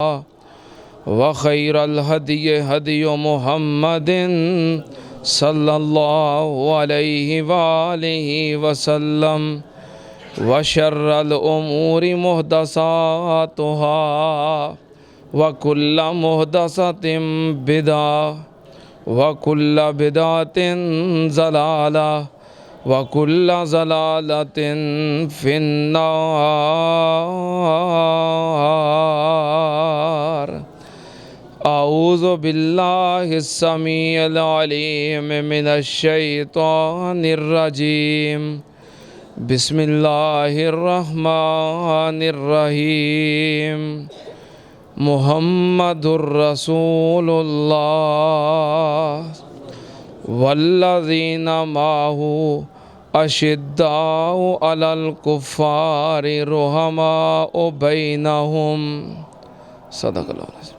व खैरल हदी हदी मुहम्मदिन सल्लल्लाहु अलैहि वालिहि वसल्लम व शर्रल उमूरि मुहदसातुहा व कुल्ल मुहदसतिन बिदा व कुल्ल बिदातिन ज़लाला व कुल्ल ज़लालतिन फिन्नार। आऊज़ु बिल्लाहिस समीइल अलीम मिनश शैतानिर रजीम। बिस्मिल्लाहिर रहमानिर रहीम। मुहम्मदुर रसूलुल्लाह वल्लज़ीना माहू अशिद्दाउ अलल कुफ़्फ़ारि रुहमाउ बैनहुम। सदक़ल्लाहु अलैहि।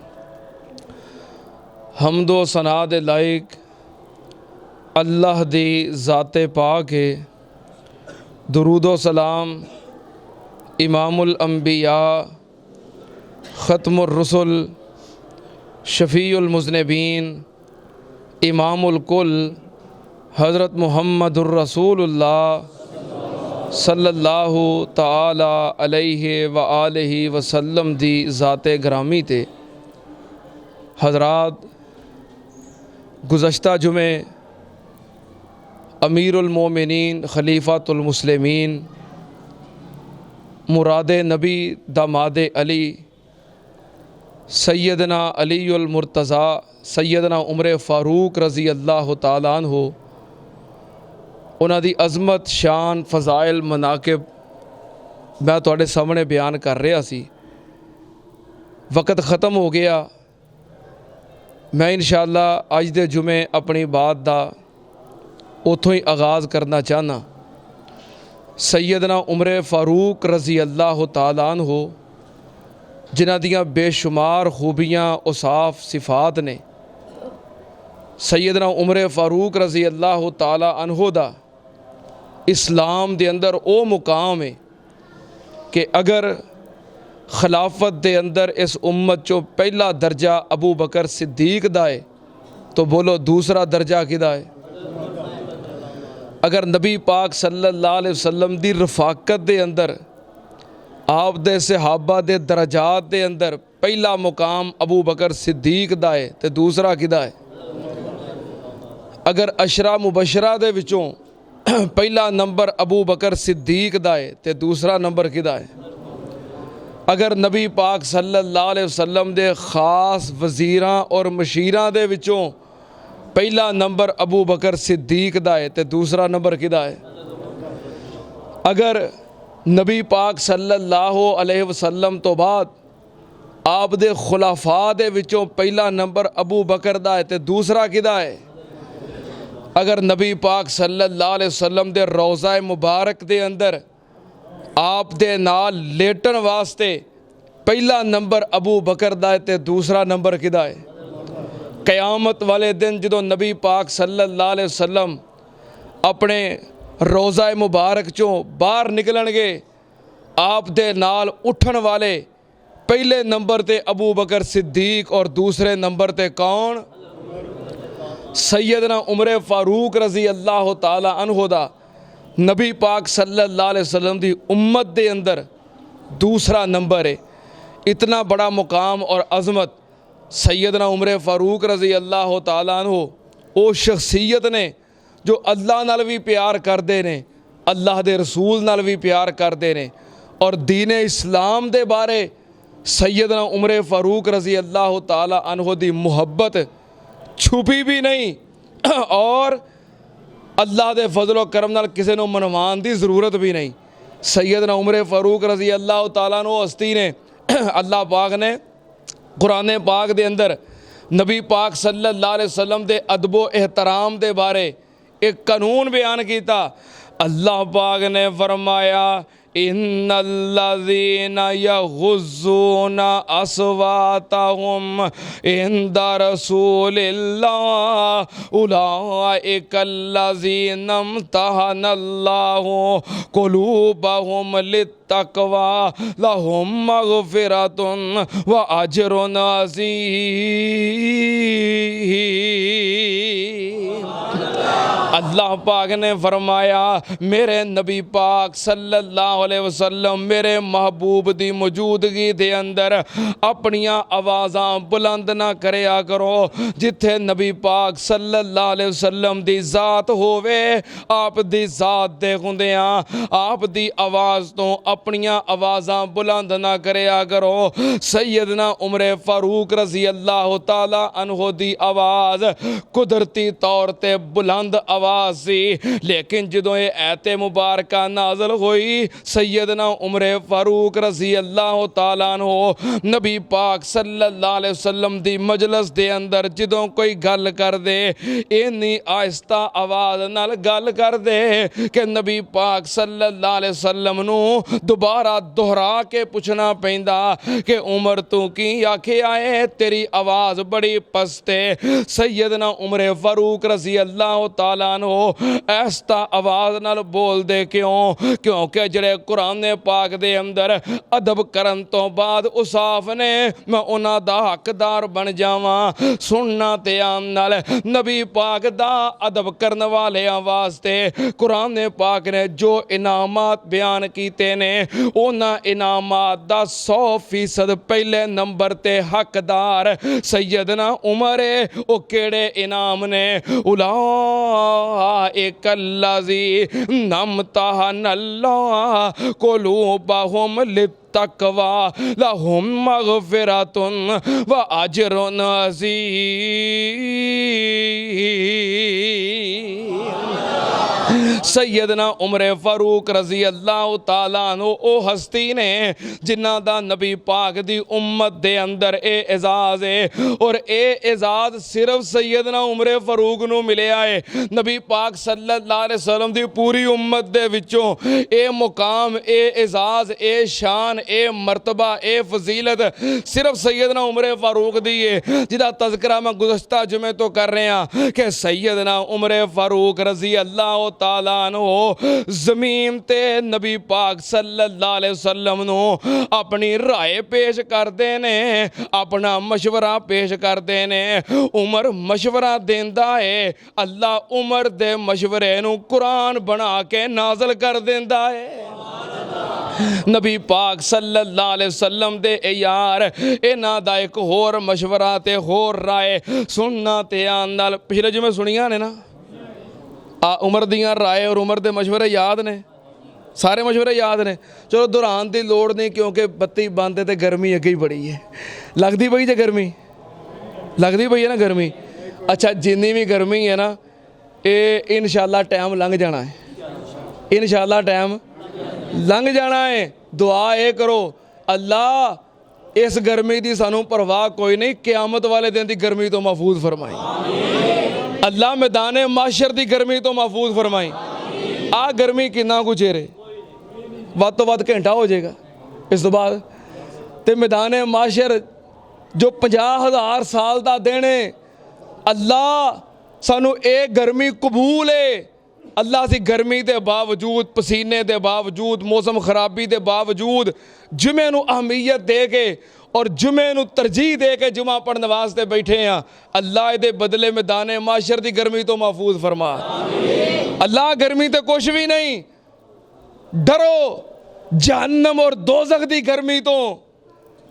हम्दो सना दे लायक अल्लाह दी ज़ाते पाक है। दुरूदो सलाम इमामुल अंबिया ख़त्मुर रुसुल शफ़ीउल मुज़निबीन इमामुल कुल हज़रत मुहम्मदुर रसूलुल्लाह सल्लल्लाहु ताला अलैहि व आलिहि वसल्लम दी ज़ाते ग्रामी ते। हज़रात, गुज़श्ता जुमे अमीरुल मोमिनीन खलीफ़ातुल मुस्लिमीन मुराद नबी दामाद अली सैयदना अलीउल मुर्तज़ा सैयदना उमर फ़ारूक रज़ी अल्लाह ताला अन्हु उन्हां दी अज़मत शान फ़ज़ाइल मनाक़िब मैं तुहाडे सामने बयान कर रहा सी। वक़्त ख़त्म हो गया। मैं इंशाअल्लाह अज दे जुमे अपनी बात दा उतों ही आगाज़ करना चाहना। सैयदना उमर फ़ारूक रज़ी अल्लाह ताला अन्हु जिन्हां दियां बेशुमार खूबियाँ औसाफ सिफ़ात ने। सैयदना उमर फ़ारूक रज़ी अल्लाह ताला अन्हु दा इस्लाम दे अंदर ओ मुकाम है कि अगर खिलाफत दे अंदर इस उम्मत चो पहला दर्जा अबू बकर सिद्दीक दा है तो बोलो दूसरा दर्जा किदा है? अगर नबी पाक सल्लल्लाहु अलैहि वसल्लम दी रफ़ाकत दे अंदर आप दे सहाबा दे दरजात दे अंदर पहला मुकाम अबू बकर सिद्दीक दा है तो दूसरा किदा है? अगर अशरा मुबशरा दे विचों पहला नंबर अबू बकर सिद्दीक दा है तो दूसरा नंबर किदा है? अगर नबी पाक सल्लल्लाहु अलैहि वसल्लम दे ख़ास वज़ीरां और मशीरां दे विचों पहला नंबर अबू बकर सिद्दीक दा है तो दूसरा नंबर किदा है? अगर नबी पाक सल्लल्लाहु अलैहि वसल्लम तो बाद आप दे खुलाफा दे विचों पहला नंबर अबू बकर दा है तो दूसरा किदा है? अगर नबी पाक सल्लल्लाहु अलैहि वसल्लम दे रोज़ा मुबारक दे अंदर आप दे नाल लेटन वास्ते पहला नंबर अबू बकर दा है तो दूसरा नंबर किदा है? क़यामत वाले दिन जदों नबी पाक सल्लल्लाहु अलैहि वसल्लम अपने रोज़ा मुबारक चों बाहर निकलणगे आप दे नाल उठन वाले पहले नंबर ते अबू बकर सिद्दीक और दूसरे नंबर ते कौन? सैयदना उमर फ़ारूक रज़ी अल्लाह ताला अन्हु दा नबी पाक सल्लल्लाहु अलैहि वसल्लम दी उम्मत दे अंदर दूसरा नंबर है। इतना बड़ा मुकाम और अज़मत सैयदना उमर फ़ारूक रज़ी अल्लाह ताला अन्हु ओ शख्सियत ने जो अल्लाह नाल भी प्यार करते ने, अल्लाह दे रसूल नाल भी प्यार करते ने और दीन इस्लाम दे बारे सैयदना उमर फ़ारूक रज़ी अल्लाह ताला अन्हु दी मुहब्बत छुपी भी नहीं और अल्लाह दे फजलो करम नाल किसी नूं मनवान दी ज़रूरत भी नहीं। सैयदना उमर फ़ारूक रज़ी अल्लाह ताला अन्हु हस्ती ने अल्लाह पाक ने कुरान पाक दे अंदर नबी पाक सल्लल्लाहु अलैहि वसल्लम दे अदबो एहतराम दे बारे एक कानून बयान किया। अल्लाह पाक ने फरमाया इन्नल्लज़ीना यग़ुज़्ज़ूना अस्वातहुम इंदा रसूलिल्लाह उलाइकल्लज़ीना इम्तहनल्लाहु क़ुलूबहुम लित्तक़वा लहुम मग़फ़िरतुन व अज्रुन अज़ीम। अल्लाह पाक ने फरमाया मेरे नबी पाक सल्लल्लाहु अलैहि वसल्लम मेरे महबूब दी मौजूदगी दे अंदर अपनियां आवाज़ां बुलंद ना करया करो। जिथे नबी पाक सल्लल्लाहु अलैहि वसल्लम दी ज़ात होवे आप दी ज़ात दे हुंदियां आप दी आवाज़ तो अपनियां आवाज़ां बुलंद ना करया करो। सैयदना उमर फारूक रज़ी अल्लाह तआला अन्हु दी आवाज़ कुदरती तौर ते बुलंद आवाज़ सी, लेकिन जदों ये ऐते मुबारक नाज़िल होई सैयदना उमर फारूक रज़ी अल्लाह तआला अन्हु नबी पाक सल्लल्लाहु अलैहि वसल्लम दी मजलिस दे अंदर जदों कोई गल कर दे इन्नी आहिस्ता आवाज़ नाल गल कर दे कि नबी पाक सल्लल्लाहु अलैहि वसल्लम नू दोबारा दोहरा के पुछना पैंदा कि उमर तू की आखिया है तेरी आवाज़ बड़ी पस्त है। सैयदना उमर फारूक रज़ी अल्लाह तआला अन्हु ऐसा आवाज़ नाल बोल दे क्यों? क्योंकि जड़े कुरान पाक दे अंदर अदब करन तो बाद उसाफ ने मैं उन्हां दा हकदार बन जावां। सुनना ते आम नाल नबी पाक दा अदब करन वाले वास्ते कुरान पाक ने जो इनामात बयान कीते ने उन्हां इनामात दा 100% पहले नंबर ते हकदार सैयदना उमर है। वो केड़े इनाम ने? उलाइकल्लज़ीना इम्तहनल्लाहु क़ुलूबहुम लित्तक़वा लहुम मग़फ़िरतुन व अज्रुन अज़ीम। सैयदना उमर फारूक रज़ी अल्लाह तआला अन्हु ओ हस्ती ने जिन्हां दा नबी पाक दी उम्मत दे अंदर ए एजाज़ है और ए एजाज़ सिर्फ सैयदना उमर फारूक नू मिलिया है। नबी पाक सल्लल्लाहु अलैहि वसल्लम दी पूरी उम्मत दे विचों ए मुकाम ए एजाज़ ए शान ए मर्तबा ए फजीलत सिर्फ सैयदना उमर फारूक दी है, जिहदा तज़किरा मैं गुज़श्ता जुमे तो कर रहे हैं कि सैयदना उमर फारूक रज़ी अल्लाह तआला अन्हु ज़मीन ते नबी पाक सल्लल्लाहु अलैहि वसल्लम नू अपनी राय पेश करते ने, अपना मशवरा पेश करते ने। उमर मशवरा देंदा है, अल्लाह उमर दे मशवरे नू कुरान बना के नाज़िल कर देंदा है। नबी पाक सल्लल्लाहु अलैहि वसल्लम दे यार इन्हां दा एक होर मशवरा ते होर राय सुनना ते आन नाल पिछले जुमे सुनिया ने ना उमर दियां राय और उमर दे मशवरे याद ने, सारे मशवरे याद ने। चलो दोहरान की लोड़ नहीं क्योंकि बत्ती बंद है तो गर्मी अगे ही बड़ी है। लगती पई जे गर्मी लगती पई है ना गर्मी। अच्छा जिन्नी भी गर्मी है ना ये इंशाअल्लाह टाइम लंघ जाना है, इंशाअल्लाह टाइम लंघ जाना है। दुआ ये करो अल्लाह इस गर्मी की सानू परवाह कोई नहीं, क़यामत वाले दिन की गर्मी तो महफूज फरमाई। अल्लाह मैदाने माशर की गर्मी तो महफूज फरमाई। आ गर्मी किन्ना कुछ चेरे वध तो वध घंटा हो जाएगा इस तो बाद ते मैदाने माशर जो 50,000 साल का दिन है। अल्लाह सानू ये गर्मी कबूल है। अल्लाह सी गर्मी के बावजूद पसीने के बावजूद मौसम खराबी के बावजूद जुमे नू अहमियत दे के और जुमे नू तरजीह दे के जुमा पढ़ने वास्ते बैठे हैं। अल्लाह दे बदले में दाने माशर की गर्मी तो महफूज फरमा। अल्लाह गर्मी तो कुछ भी नहीं, डरो जहन्नम और दोज़ख की गर्मी तो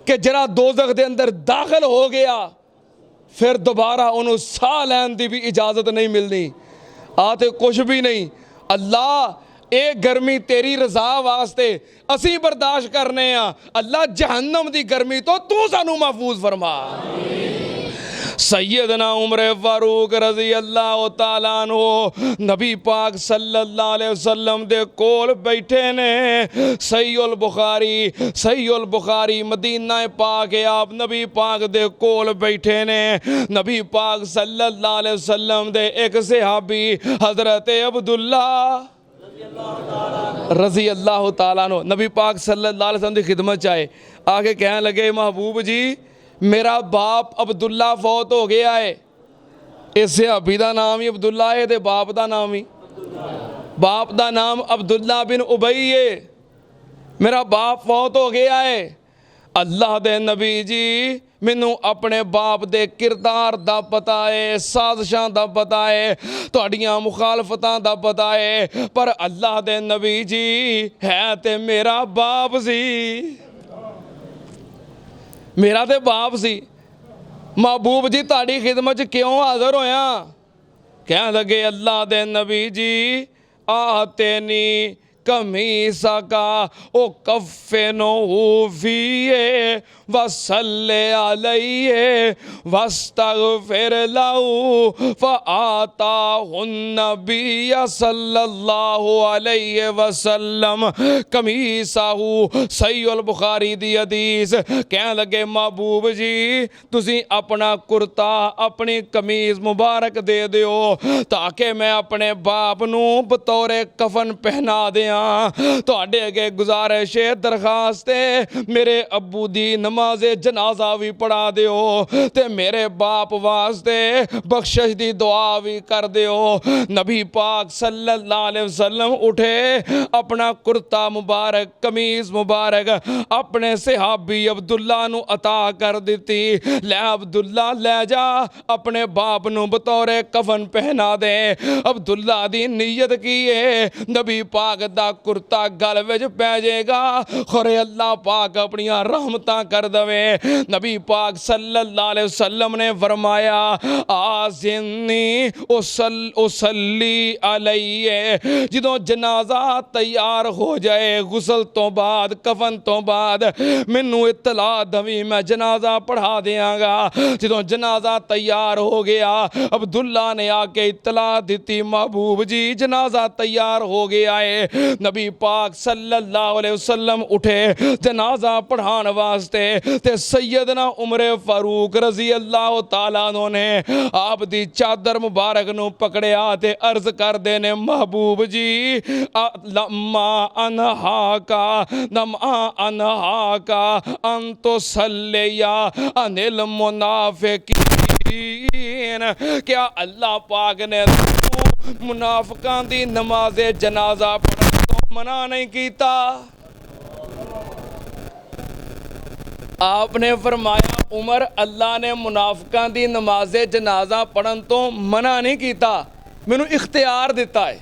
कि जरा दोज़ख के अंदर दाखिल हो गया फिर दोबारा उन्होंने साह लैन की भी इजाज़त नहीं मिलनी। आते कुछ भी नहीं। अल्लाह ये गर्मी तेरी रज़ा वास्ते असी बर्दाश्त करने अल्लाह जहन्नम की गर्मी तो तू सानू महफूज फरमा। सैयदना उमर फारूक रज़ी अल्लाह तआला अन्हु नबी पाक सल्लल्लाहु अलैहि वसल्लम दे कोल बैठे ने। सहीहुल बुखारी मदीना पाक आप नबी पाक दे कोल बैठे ने। नबी पाक सल्लल्लाहु अलैहि वसल्लम दे एक सहाबी हज़रत अब्दुल्ला रज़ी अल्लाह ताला अन्हु नबी पाक सल्लल्लाहु अलैहि वसल्लम की खिदमत आए, आके कहने लगे महबूब जी मेरा बाप अब्दुल्ला फौत हो गया है। इस सहाबी का नाम ही अब्दुल्ला है, बाप का नाम ही बाप का नाम अब्दुल्ला बिन उबई है। मेरा बाप फौत हो गया है। अल्लाह दे नबी जी मैनू अपने बाप दे किरदार दा पता है, साजिशां दा पता है, तुहाड़ियां मुखालफतां दा पता है, पर अल्लाह दे नबी जी है ते मेरा बाप सी, मेरा ते बाप सी। महबूब जी तुहाड़ी खिदमत क्यों हाज़र होया? कह लगे अल्लाह दे नबी जी आते नी कमीसा का ओ कफ़नो फीए वसल्ले अलैहि वस्तगफिर लहू फ़आताहुन नबी सल्लल्लाहु अलैहि वसल्लम कमीसाहू। सहीहुल बुखारी दी हदीस। कह लगे महबूब जी तुसी अपना कुर्ता अपनी कमीज मुबारक दे दिओ ताकि मैं अपने बाप नू बतौरे कफन पहना दियां। तुहाडे अगे गुजारिश है, दरखास्त है, मेरे अब्बू दी नमाज़े जनाजा भी पढ़ा दिओ ते मेरे बाप वास्ते बख्शिश दी दुआ भी कर दिओ। नबी पाक सल्लल्लाहु अलैहि वसल्लम उठे, अपना कुर्ता मुबारक कमीज मुबारक अपने सहाबी अब्दुल्ला नू अता कर दिती। लै अब्दुल्ला लै जा अपने बाप नू बतौरे कफन पहना दे। अब्दुल्ला दी नीयत की है नबी पाक दा कुर्ता गल विच पै जाएगा, खरे अल्लाह पाक अपनियां रहमतां कर दवे। नबी पाक सल्लल्लाहु अलैहि वसल्लम ने फरमाया आज़िनी उसल्ली अलैहि। जदों जनाजा तैयार हो जाए गुसल तो बाद कफन तो बाद मैनू इतला दवी, मैं जनाजा पढ़ा देंगा। जदों जनाजा तैयार हो गया अब्दुल्ला ने आके इतला दी महबूब जी जनाजा तैयार हो गया है। नबी पाक सल्लल्लाहु अलैहि वसल्लम उठे जनाजा पढ़ान वास्ते ते सैयदना उमर फारूक रज़ी अल्लाह तआला अन्हु ने आप दी चादर मुबारक नू पकड़िया ते अर्ज कर देने महबूब जी लम्मा अनहा का अंतो सल्लिया अनिल मुनाफिकीन। क्या अल्लाह पाक ने मुनाफिकां दी नमाज़े जनाजा मना नहीं कीता? आपने फरमाया उमर अल्लाह ने मुनाफिकां दी नमाज़े जनाजा पढ़न तो मना नहीं कीता, मैनू इख्तियार दिता है।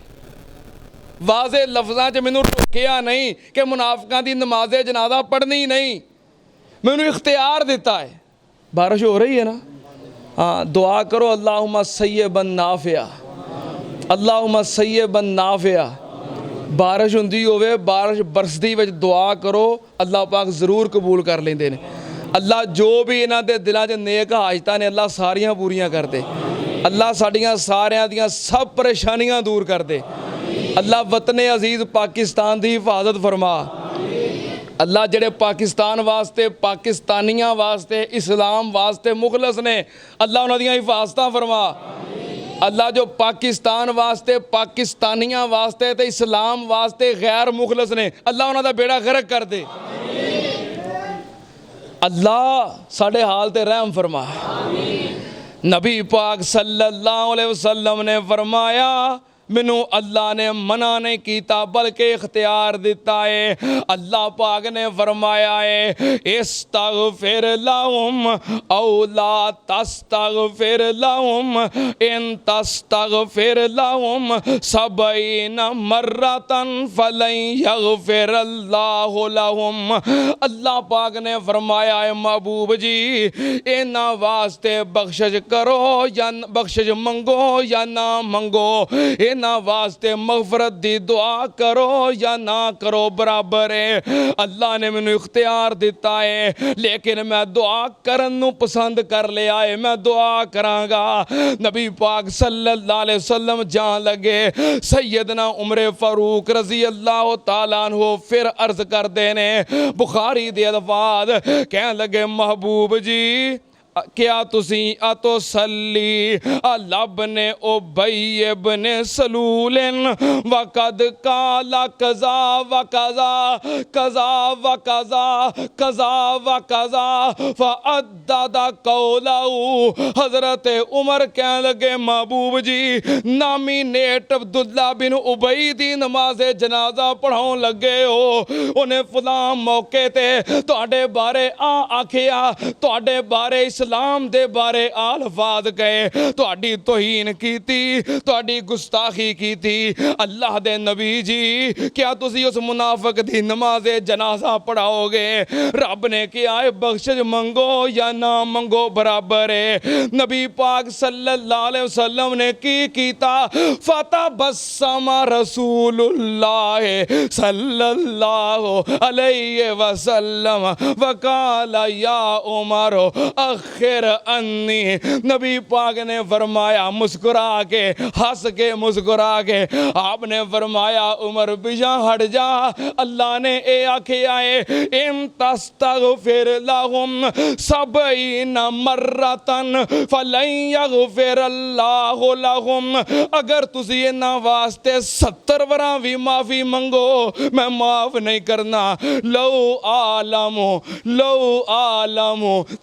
वाज़े लफ्ज़ां च मैनू रोकिया नहीं कि मुनाफिकां दी नमाज़े जनाजा पढ़नी नहीं, मैनू इख्तियार दिता है। बारिश हो रही है ना? हाँ दुआ करो अल्लाहुम्मा सय्यबन नाफ़िया, अल्लाहुम्मा सय्यबन नाफ़िया। बारिश हुंदी होवे, बारिश बरसदी विच दुआ करो अल्लाह पाक ज़रूर कबूल कर लेंदे ने। अल्लाह जो भी इन्हां दे दिलां च नेक हाजतां ने अल्लाह सारियां पूरियां कर दे। अल्लाह साडियां सारियां दियां सब परेशानियां दूर कर दे। अल्लाह वतन अजीज़ पाकिस्तान की हिफाजत फरमा। अल्लाह जेड़े पाकिस्तान वास्ते पाकिस्तानियां वास्ते इस्लाम वास्ते मुखलस ने अल्लाह उन्हां दियां हिफाजतां फरमा। अल्लाह जो पाकिस्तान वास्ते पाकिस्तानियां वास्ते ते इस्लाम वास्ते गैर मुखलस ने अल्लाह उन्हां दा बेड़ा गर्क कर दे। अल्लाह साढ़े हाल ते रहम फरमा। नबी पाक सल्लल्लाहु अलैहि वसल्लम ने फरमाया मैनू अल्लाह ने मना नहीं किया बल्कि इख्तियार दिता है। अल्लाह पाक ने फरमाया है इस्तगफिर लहुम औ ला तस्तगफिर लहुम इन तस्तगफिर लहुम सबईन मर्रतन फलन यगफिर अल्लाहु लहुम। अल्लाह पाक ने फरमाया है महबूब जी इन्हां वास्ते बख्शिश करो या बख्शिश मंगो या ना मंगो, ना वास्ते मगफरत दी दुआ करो या ना करो बराबर है। अल्लाह ने मैनू इख्तियार दिता है लेकिन मैं दुआ करन नू पसंद कर लिया है, मैं दुआ करांगा। नबी पाक सल्लल्लाहु अलैहि वसल्लम जान लगे सैयदना उमर फारूक रज़ी अल्लाह तआला अन्हु फिर अर्ज कर देने बुखारी दे अल्फाज कह लगे महबूब जी क्या तुसी अतो सल्ली अल्लाह उबई इब्न सलूलन वक़द काला कज़ा व कज़ा कज़ा व कज़ा कज़ा व कज़ा फ़अद्ददा कौलहू। हज़रत उमर कहने लगे महबूब जी नामीनेट अब्दुल्ला बिन उबई दी नमाज़े जनाजा पढ़ाउण लगे हो, उन्हें फलां मौके ते तुहाडे बारे आखिया, तुहाडे बारे इस्लाम दे बारे अल्फाज कहे, तुहाडी तौहीन कीती, तुहाडी गुस्ताखी कीती। अल्लाह दे नबी जी क्या तुसी उस मुनाफिक दी नमाज़े जनाजा पढ़ाओगे? रब ने कहा है बख्शिश मंगो या ना मंगो बराबर है। नबी पाक सल्लल्लाहु अलैहि वसल्लम ने की कीता, फतबस्समा रसूलुल्लाह सल्लल्लाहु अलैहि वसल्लम वकाला या उमर अखिर अन्नी। नबी पाक ने फरमाया मुस्कुरा के, हंस के मुस्कुरा के आपने फरमाया उमर पीछा हट जा। अल्लाह ने ए आखिया है इम तस्तगफिर लहुम सबईना मर्रतन फलन यगफिर अल्लाहु लहुम। अगर तुसी इन्हां वास्ते 70 वरा भी माफ़ी मंगो मैं माफ़ नहीं करना। लो आलमो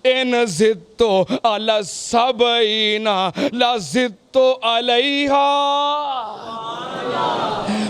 इन जिद्दो अला सबईना ला जिद्दो अलैहा।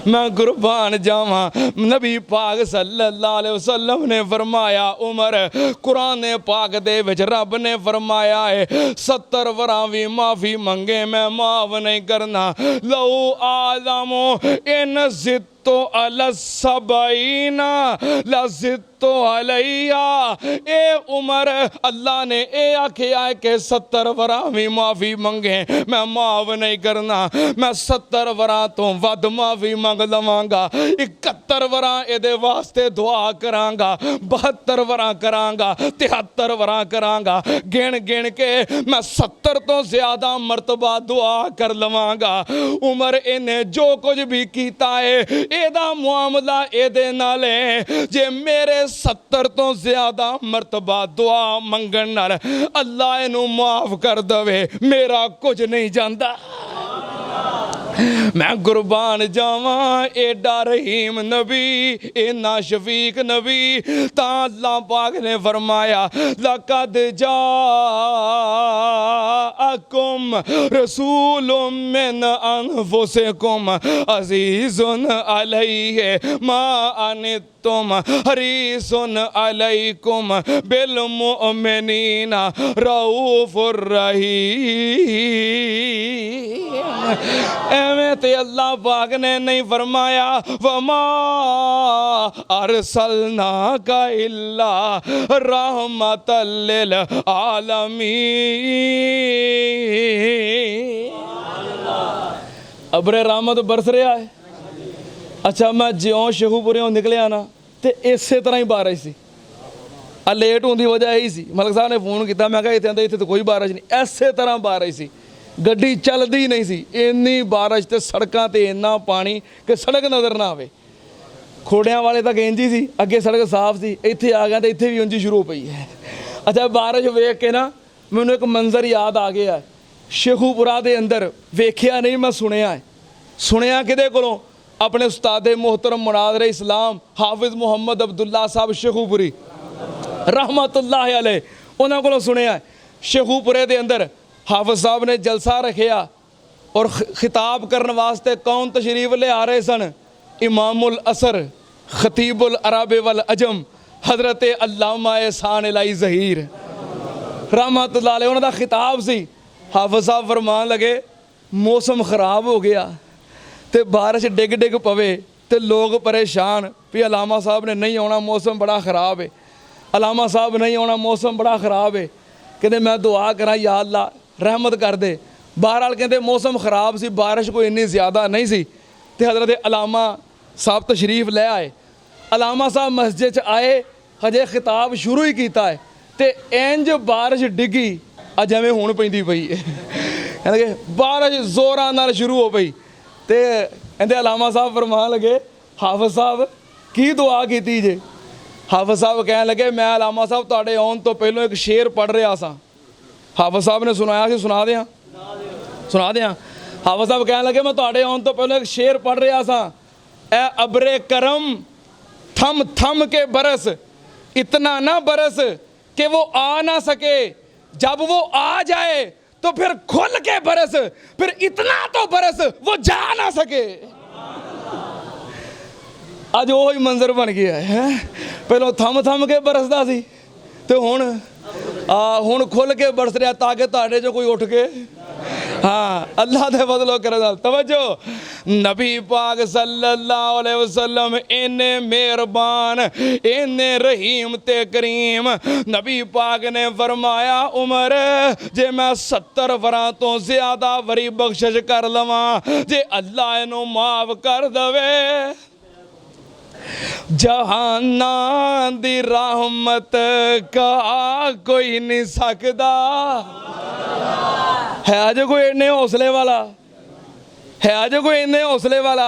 मैं कुर्बान जावा नबी पाक सल्लल्लाहु अलैहि वसल्लम ने फरमाया उमर कुरान पाक दे विच रब ने फरमाया है 70 वरा भी माफ़ी मंगे मैं माफ़ नहीं करना। लो आलमो इन जिद्दो अला सबईना ला जिद्दो अलैहा। ए उमर अल्लाह ने ए आखिया है कि 70 वरा भी माफ़ी मंगे मैं माफ़ नहीं करना। मैं 70 वरा तो वध माफ़ी मंग लवांगा, 71 वरा एदे वास्ते दुआ करांगा, 72 वरा करांगा, 73 वरा करांगा। गिन गिन के मैं 70 तो ज़्यादा मरतबा दुआ कर लवांगा। उमर इन्हें जो कुछ भी कीता है एदा मुआमला एदे नाल है जे मेरे 70 तो ज़्यादा मरतबा दुआ मंगण नाल अल्लाह इनू माफ़ कर दवे, मेरा कुछ नहीं जानता। मैं कुर्बान जावा एडा रहीम नबी इन्ना शफीक नबी ता अल्लाह पाक ने फरमाया लक़द जाअकुम रसूलुम मिन अनफुसिकुम अज़ीज़ुन अलैहि मा अनित्तुम हरीसुन अलैकुम बिल मुमिनीना रऊफुर रहीम। एवें ते अल्लाह पाक ने नहीं फरमाया वमा अरसलनाका इल्ला रहमतल लिल आलमीन। अबरे रहमत बरस रहा है। अच्छा मैं ज्यों शेखूपुरे निकलिया ना तो इस तरह ही बारिश सी। लेट होने की वजह यही सी, मलिक साहब ने फोन किया, मैं कहा इतने इतने तो कोई बारिश नहीं, इस तरह बारिश सी, गड्डी चलती नहीं सी। इन्नी बारिश तो सड़कों पर इन्ना पानी कि सड़क नज़र ना आवे। खोड़ियां वाले तक इंज ही सी, अगे सड़क साफ सी, इत्थे आ गया तो इत्थे भी इंज शुरू हो पई है। अच्छा बारिश वेख के ना मैनू एक मंजर याद आ गया, शेखूपुरा के अंदर वेख्या नहीं मैं सुनिया है। सुनिया किदे कोलों? अपने उस्ताद मोहतरम मुनाज़िर इस्लाम हाफिज़ मुहम्मद अब्दुल्ला साहब शेखूपुरी रहमतुल्लाह अलैह, उन्होंने कोलों सुनिया है। शेखूपुरे के अंदर हाफिज़ साहब ने जलसा रखिया और खिताब करने वास्ते कौन तशरीफ ले आ रहे सन? इमामुल असर खतीबुल अरब वल अजम हज़रत अल्लामा एहसान इलाही ज़हीर रहमतुल्लाह अलैह, उन्होंने खिताब सी। हाफिज़ साहब फरमान लगे मौसम ख़राब हो गया तो बारिश डिग डिग पवे तो लोग परेशान भी अलामा साहब ने नहीं आना, मौसम बड़ा ख़राब है, अलामा साहब नहीं आना, मौसम बड़ा ख़राब है। कहते मैं दुआ करा या अल्लाह रहमत कर दे। बहरहाल कहते मौसम ख़राब सी, बारिश कोई इन्नी ज़्यादा नहीं सी तो हज़रत अलामा साहब तशरीफ़ ले आए। अलामा साहब मस्जिद च आए, हजे खिताब शुरू ही किया है तो इंज बारिश डिगी अज एवें हुण पैंदी पई है। कहते बारिश जोरां नाल शुरू हो पई तो कहते अलामा साहब फरमान लगे हाफिज़ साहब की दुआ की जे? हाफिज़ साहब कह लगे मैं अलामा साहब तुहाडे आउण तो पहलों एक शेर पढ़ रहा सा, हाफिज साहब ने सुनाया कि सुना दें हाफिज साहब कह लगे मैं तुहाडे आउण तो पहले एक शेर पढ़ रहा सा, ए अबरे करम थम थम के बरस, इतना ना बरस कि वो आ ना सके, जब वो आ जाए तो फिर खुल के बरस, फिर इतना तो बरस वो जा ना सके। अज वो ही मंजर बन गया है। पहलों थम थम के बरसदा सी ते हुण खुल के बरस रहा ताकि तुहाडे चों कोई उठ के हाँ अल्लाह दे फजलो करदा। तवज्जो, नबी पाक सल्लल्लाहु अलैहि वसल्लम इन्ने मेहरबान, इन्ने रहीम ते करीम। नबी पाक ने फरमाया उमर जे मैं 70 वरां तो ज्यादा वरी बख्शिश कर लवां, जे अल्लाह इनू माफ कर दवे, जहाना दी रहमत का कोई नहीं सकदा। है अज कोई इन्ने हौसले वाला? है अज कोई इन्ने हौसले वाला?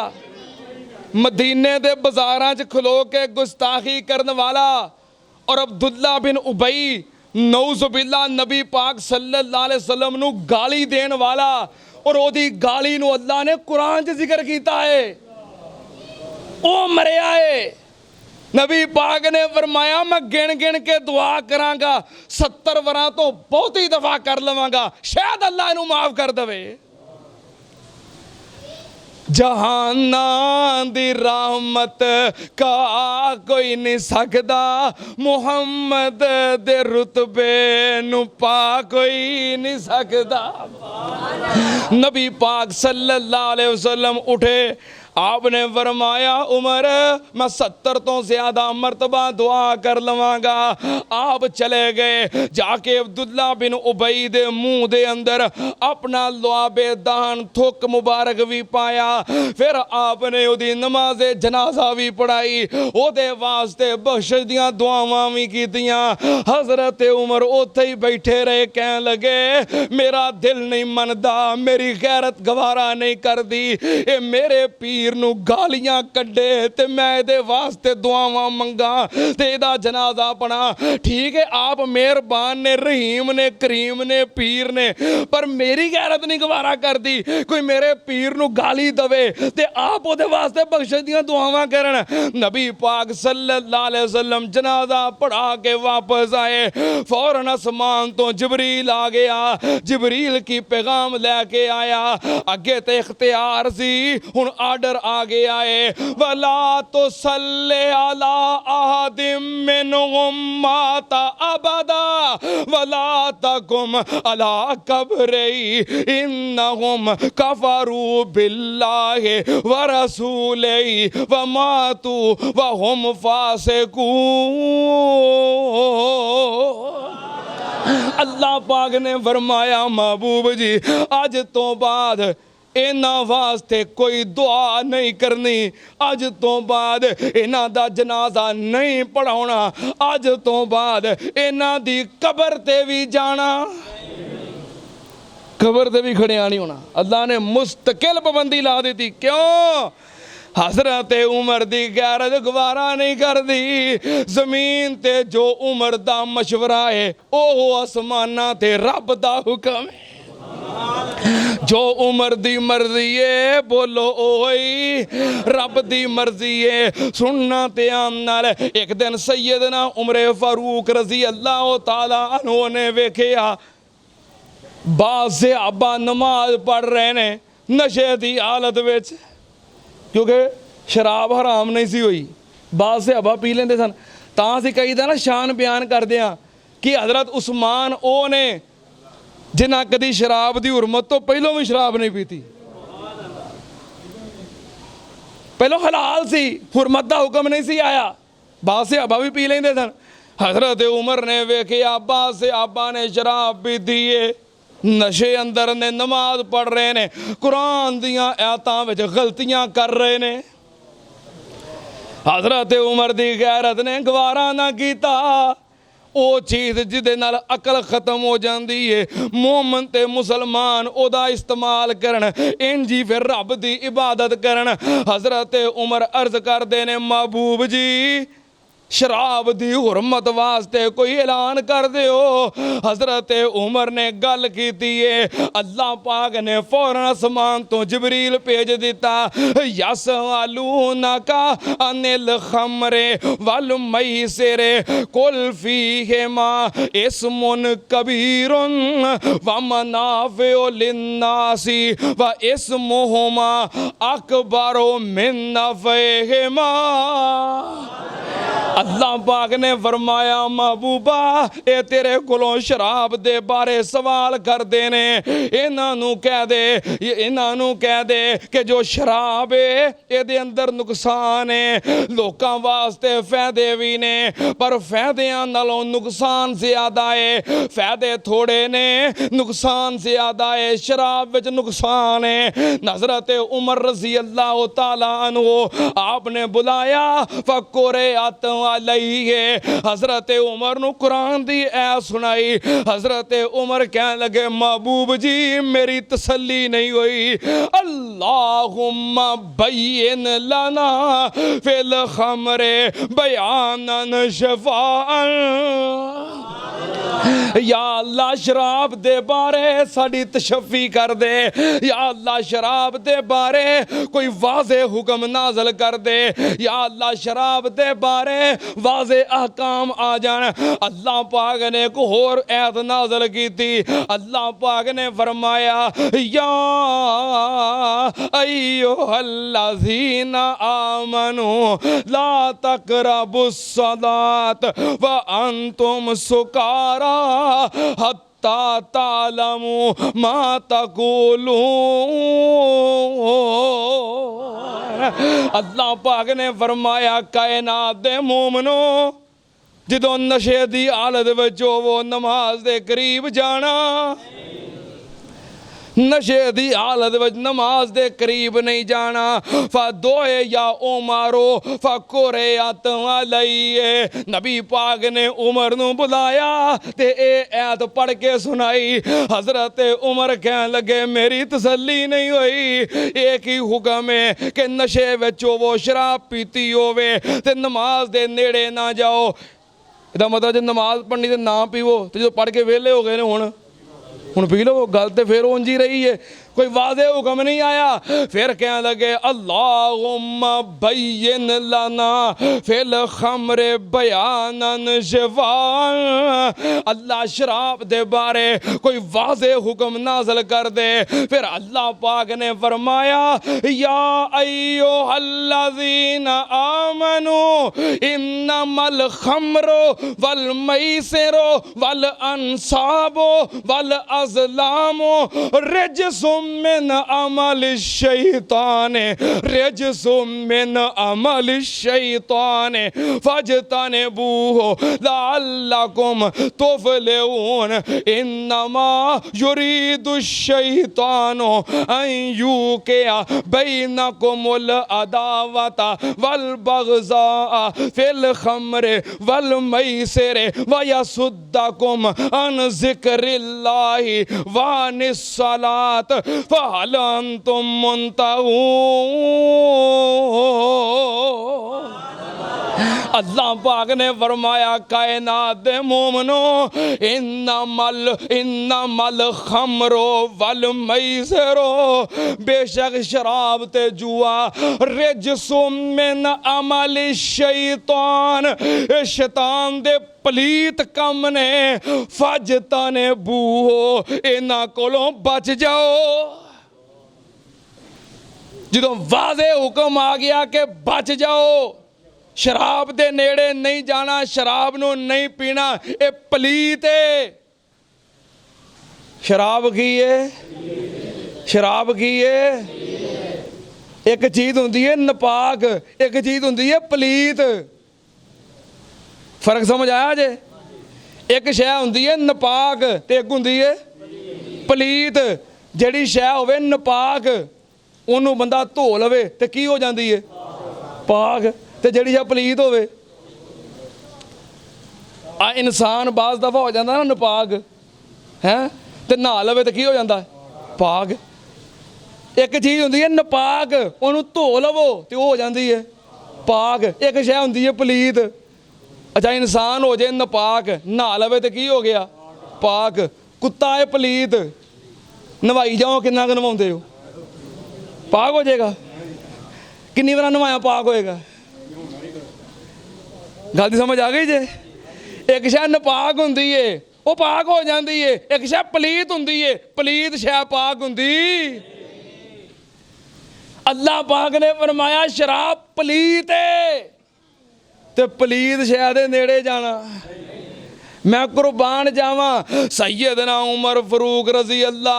मदीने दे बाजारां च खलो के गुस्ताखी करने वाला और अब्दुल्ला बिन उबई नौजुबिल्ला नबी पाक सल्लल्लाहु अलैहि वसल्लम नू गाली देन वाला, और ओदी गाली नू अल्लाह ने कुरान च जिक्र कीता है। ओ मरिया है। नबी पाक ने फरमाया मैं गिन गिन के दुआ करांगा, 70 वरां तो बहुती दफा कर लवांगा, शायद अल्लाह इनू माफ कर दवे। जहाना दी रहमत का कोई नहीं सकदा, मुहम्मद दे रुतबे नु पा कोई नहीं सकदा। नबी पाक सल्लल्लाहु अलैहि वसल्लम उठे, आपने फरमाया उमर मैं 70 तो ज्यादा मर्तबा दुआ कर लवांगा। आप चले गए, जाके अब्दुल्ला बिन उबई दे मुंह दे अंदर अपना लुआबे दान थुक मुबारक भी पाया। फिर आपने उदी नमाज़े जनाजा भी पढ़ाई, ओदे वास्ते बख्शिश दियां दुआवां भी कीतियां। हजरत उमर उत्थे ही बैठे रहे, कहन लगे मेरा दिल नहीं मनदा, मेरी गैरत गवारा नहीं करदी, ए मेरे पीर नू गालियां कड्डे ते मैं इहदे वास्ते दुआवां मंगा ते इहदा जनाजा पढ़ा। ठीक है आप मेहरबान ने, रहीम ने, करीम ने, पीर ने, पर मेरी गैरत नहीं गवारा करदी कोई मेरे पीर नू गाली दवे ते आप उहदे वास्ते बख्शिश दियां दुआवां करन। नबी पाक सल्लल्लाहु अलैहि वसल्लम जनाजा पढ़ा के वापस आए, फौरन आसमान तो जिबरील आ गया, जिबरील की पैगाम लेके आया। अगे ते इख्तियार सी, हुण आर्डर आ गया है, वला तो सल्ले अला अहदिम मिनहुम माता अबदा वला तकुम अला कब्री इन्नहुम कफरू बिल्लाहि व रसूलिही व मातू व हुम फासिकून। अल्लाह पाक ने फरमाया महबूब जी अज तो बाद इन्हां वास्ते कोई दुआ नहीं करनी, अज तो बाद इन्हां दा जनाजा नहीं पढ़ाउणा, अज तो बाद इन्हां दी कबर ते भी जाना, कबर ते भी खड़िया नहीं होना। अल्लाह ने मुस्तकिल पाबंदी ला दी थी। क्यों? हजरत उमर दी गैरत गवारा नहीं कर दी। जमीन ते जो उमर दा मशवरा है ओह आसमाना ते रब दा हुक्म है। जो उमर दी मर्जी है बोलो ओही रब दी मर्जी है। सुनना ते आम नाल एक दिन सैयदना उमर फारूक रजी अल्लाह ताला अन्हु ने वेखिया बाज़ सहाबा नमाज पढ़ रहे ने नशे दी हालत विच, क्योंकि शराब हराम नहीं सी हुई, बाज़ सहाबा पी लेंदे सन। तां असीं कईदा ना शान बयान करदे हां कि हज़रत उस्मान ओ ने जिन्हां कदी शराब की हुरमत तो पहलों भी शराब नहीं पीती, पहलों हलाल सी, हुरमत का हुक्म नहीं सी आया, बाज़ सहाबा भी पी लेंदे सन। हजरत उमर ने वेखिया बाज़ सहाबा ने शराब पीती है, नशे अंदर ने, नमाज पढ़ रहे ने, कुरान दियां आयतां विच गलतियां कर रहे ने। हजरत उमर दी गैरत ने गवारा ना कीता, वो चीज़ जिदे नाल अकल खत्म हो जाती है, मोमन ते मुसलमान ओदा इस्तेमाल करन, इंजी फिर रब दी इबादत करन। हजरत उमर अर्ज करते ने महबूब जी शराब दी हुरमत वास्ते कोई ऐलान कर दियो। हजरत उमर ने गल की है, अल्लाह पाक ने फौरन आसमान तो जिबरील भेज दिता। यस आलूना का अनिल खमरे वल मैसिरे कुल फीहिमा इस्मुन कबीरुन व मनाफिउ लिन्नासी व इस्मुहुमा अकबरु मिन नफ़इहिमा। अल्लाह पाक ने फरमाया, महबूबा ये तेरे कोलों शराब दे बारे सवाल करते ने, इन्हों कह दे कि जो शराब है ये अंदर नुकसान है। लोगों वास्ते फायदे भी ने पर फायदियां नालों नुकसान ज्यादा है। फायदे थोड़े ने नुकसान ज्यादा है। शराब विच नुकसान है। हज़रत उमर रज़ी अल्लाह तआला अन्हु आपने बुलाया, फकुरे अलैहि। हज़रत उमर नू कुरान दी ऐ सुनाई। हज़रत उमर कह लगे, महबूब जी मेरी तसल्ली नहीं हुई। अल्लाहुम्मा बैयिन लना फिल खमरे बयानन शफाअन। या अल्लाह शराब दे बारे साड़ी तशफ़ी कर दे। या अल्लाह शराब दे बारे कोई वाज़े हुक्म नाज़िल कर दे। या अल्लाह शराब दे बारे वाज़े अहकाम आ जान। अल्लाह पाक ने एक होर ऐत नाज़िल की थी। अल्लाह पाक ने फरमाया, या अय्युहल्लज़ीना आमनू ला तक़रबुस्सलात व अंतुम सुकारा हत्ता तालमू मा तक़ूलून। अल्लाह पाक ने फरमाया, कायनात दे मोमनो जदों नशे दी हालत विच होवो नमाज दे करीब जाना। नशे दी हालत विच नमाज दे करीब नहीं जाना। फदोए या उमरो फकुरे अलैहि। नबी पाक ने उमर नू बुलाया ते ए ऐत पढ़ के सुनाई। हज़रत उमर कह लगे, मेरी तसल्ली नहीं हुई। एक ही हुक्म है कि नशे विच होवो, शराब पीती होवे ते नमाज दे नेड़े ना जाओ। इहदा मतलब जे नमाज पढ़नी ते ना पीवो ते जो पढ़ के वेले हो गए ने हुण पी लो। गल तो फिर उंज ही रही है, कोई वादे हुक्म नहीं आया। फिर कह लगे, अल्लाहुम्मा बैयिन लना फिल खमरे बयानन शफाअन। अल्लाह शराब दे बारे कोई वाज़े हुक्म नाज़िल कर दे। फिर अल्लाह पाक ने फरमाया, या अय्युहल्लज़ीना आमनू इन्नमल खमरो वल मैसिरो वल अंसाबो वल अज़लामो रिजसुम मिन अमल शैतान रिजसुम मिन अमल शैतान फजतनिबूहु लअल्लकुम तुफलिहून। इन्नमा युरीदु शैतानु अन युकिया बैनकुमुल अदावता वल बग़ज़ा फिल खमरि वल मैसिरि व यसुद्दकुम अन ज़िक्रिल्लाहि व अनिस्सलात फहल अंतुम मुंतहून। अल्लाह पाक ने फरमाया, कायनात दे मोमनो इन्नमल खमरो वल मैसिरो। बेशक शराब ते जुआ रिजसुम मिन अमल शैतान, शैतान दे पलीत कम ने। फजतनिबूहु, इन्हां कोलों बच जाओ। जदों वाज़े हुक्म आ गया कि बच जाओ, शराब दे नेड़े नहीं जाना, शराब नू नहीं पीना, ये पलीत है। शराब की है? शराब की है? एक चीज होंदी है नपाक, एक चीज होंदी है पलीत। फर्क समझ आया जे? एक शै होंदी है नपाक ते एक होंदी है पलीत। जिहड़ी शै होवे नपाक ओनू बंदा धो लवे ते की हो जाती है? पाक। ते जिहड़ी शै पलीत होवे, इंसान बाज़ दफ़ा हो जाता ना नपाक है, ते नहा लवे तो की हो जाता है? पाक। एक चीज़ होंदी है नपाक, ओनू धो लवो तो हो जाती है पाक। एक शै होंदी है पलीत, ਅੱਛਾ ਇਨਸਾਨ ਹੋ ਜੇ ਨਪਾਕ, ਨਹਾ ਲਵੇ ਤੇ ਕੀ ਹੋ ਗਿਆ? ਪਾਕ। ਕੁੱਤਾ ਹੈ ਪਲੀਤ, ਨਵਾਈ ਜਾਓ ਕਿੰਨਾ ਕੁ ਨਵਾਉਂਦੇ ਹੋ? ਪਾਕ ਹੋ ਜਾਏਗਾ? ਕਿੰਨੀ ਵਾਰ ਨਵਾਇਆ ਪਾਕ ਹੋਏਗਾ? ਗੱਲ ਦੀ ਸਮਝ ਆ ਗਈ ਜੇ? ਇੱਕ ਸ਼ੈ ਨਪਾਕ ਹੁੰਦੀ ਏ ਉਹ ਪਾਕ ਹੋ ਜਾਂਦੀ ਏ, ਇੱਕ ਸ਼ੈ ਪਲੀਤ ਹੁੰਦੀ ਏ, ਪਲੀਤ ਸ਼ੈ ਪਾਕ ਹੁੰਦੀ। ਅੱਲਾਹ ਪਾਕ ਨੇ ਫਰਮਾਇਆ ਸ਼ਰਾਬ ਪਲੀਤ ਏ ਤੇ ਪਲੀਤ ਸ਼ੈ ਦੇ ਨੇੜੇ ਜਾਣਾ। ਮੈਂ ਕੁਰਬਾਨ ਜਾਵਾਂ, ਸੈਯਦਨਾ ਉਮਰ ਫਾਰੂਕ ਰਜ਼ੀ ਅੱਲਾਹ